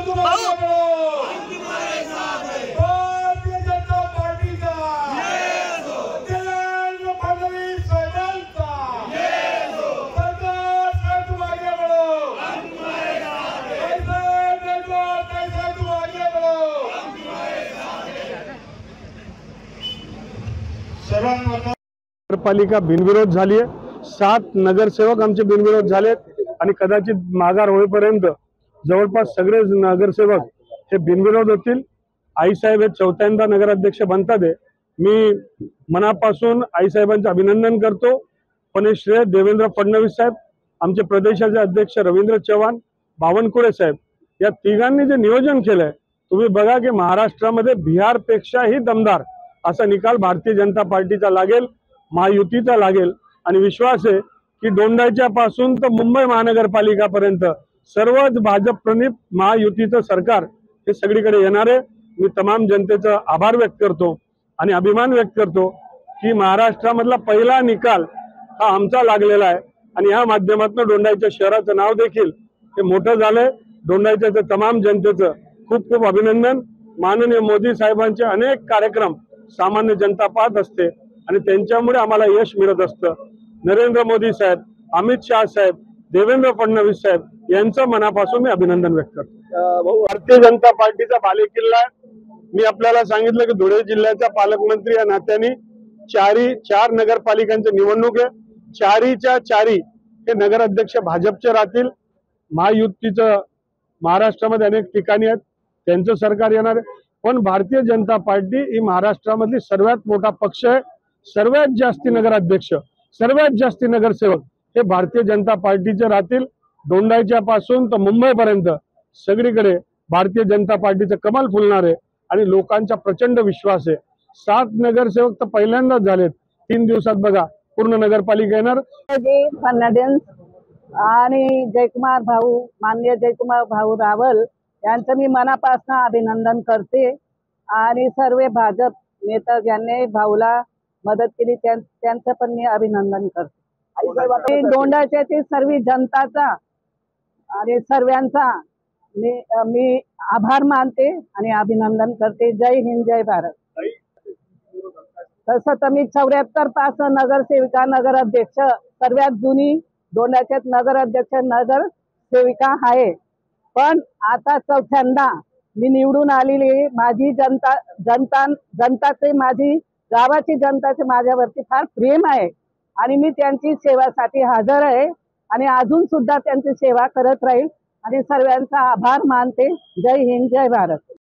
भारतीय जनता पार्टीचा देवेंद्र फडणवीस साहेबांचा सरकार से तुम आगे बढ़ो, कैसे तुम आगे बढ़ो। नगरपालिका बिनविरोध झाली आहे। 7 नगरसेवक आमचे बिनविरोध झालेत आणि कदाचित माघार होईपर्यंत जवळपास सगळे नगरसेवक हे बिनविरोध होतील। आईसाहेब हे 4थ्यांदा नगराध्यक्ष बनतात आहे। मी मनापासून आईसाहेबांचे अभिनंदन करतो, पण हे श्रेय देवेंद्र फडणवीस साहेब, आमचे प्रदेशाचे अध्यक्ष रवींद्र चव्हाण, बावनकुळे साहेब या तिघांनी जे नियोजन केलंय, तुम्ही बघा की महाराष्ट्रामध्ये बिहारपेक्षाही दमदार असा निकाल भारतीय जनता पार्टीचा लागेल, महायुतीचा लागेल आणि विश्वास आहे की दोंडाईच्या पासून तर मुंबई महानगरपालिकापर्यंत सर्वच भाजप प्रणित महायुतीचं सरकार हे सगळीकडे येणार आहे। मी तमाम जनतेचा आभार व्यक्त करतो आणि अभिमान व्यक्त करतो की महाराष्ट्रामधला पहिला निकाल हा आमचा लागलेला आहे आणि या माध्यमातून दोंडाईच्या शहराचं नाव देखील हे मोठं झालंय। दोंडाईच्या तमाम जनतेचं खूप खूप अभिनंदन। माननीय मोदी साहेबांचे अनेक कार्यक्रम सामान्य जनता पाहत असते आणि त्यांच्यामुळे आम्हाला यश मिळत असतं। नरेंद्र मोदी साहेब, अमित शाह साहेब, देवेंद्र फडणवीस साहेब यांचं मनापासून मी अभिनंदन व्यक्त करतो। भारतीय जनता पार्टीचा बालेकिल्ला आहे। मी आपल्याला सांगितलं की धुळे जिल्ह्याचा पालकमंत्री या नात्याने चार नगरपालिकांची निवडणूक आहे। चारीच्या चारी हे नगराध्यक्ष भाजपचे राहतील। महायुतीचं महाराष्ट्रामध्ये अनेक ठिकाणी आहेत, त्यांचं सरकार येणार आहे। पण भारतीय जनता पार्टी ही महाराष्ट्रामधली सर्वात मोठा पक्ष आहे। सर्वात जास्ती नगराध्यक्ष, सर्वात जास्ती नगरसेवक हे भारतीय जनता पार्टीचे राहतील। दोंडाईच्या पासून तर मुंबईपर्यंत सगळीकडे भारतीय जनता पार्टीचं कमल फुलणार आहे आणि लोकांचा प्रचंड विश्वास आहे। 7 नगरसेवक तर पहिल्यांदाच झालेत। 3 दिवसात बघा पूर्ण नगरपालिका येणार। फडणवीस आणि जयकुमार भाऊ, माननीय जयकुमार भाऊ रावल यांचं मी मनापासून अभिनंदन करते आणि सर्व भाजप नेता ज्यांनी भाऊला मदत केली त्यांचं पण मी अभिनंदन करते। दोंडाच्या सर्व जनताचा आणि सर्वांचा मी आभार मानते आणि अभिनंदन करते। जय हिंद, जय भारत। तसं तर मी 74 पासून नगरसेविका, नगराध्यक्ष, सर्वात जुनी दोंडाच्यात नगराध्यक्ष, नगरसेविका आहे। पण आता 4थ्यांदा मी निवडून आलेली माझी जनताचे माझी गावाची जनताचे माझ्यावरती फार प्रेम आहे आणि मी त्यांची सेवासाठी हजर आहे आणि अजून सुद्धा त्यांची सेवा करत राहील आणि सर्वांचा आभार मानते। जय हिंद, जय भारत।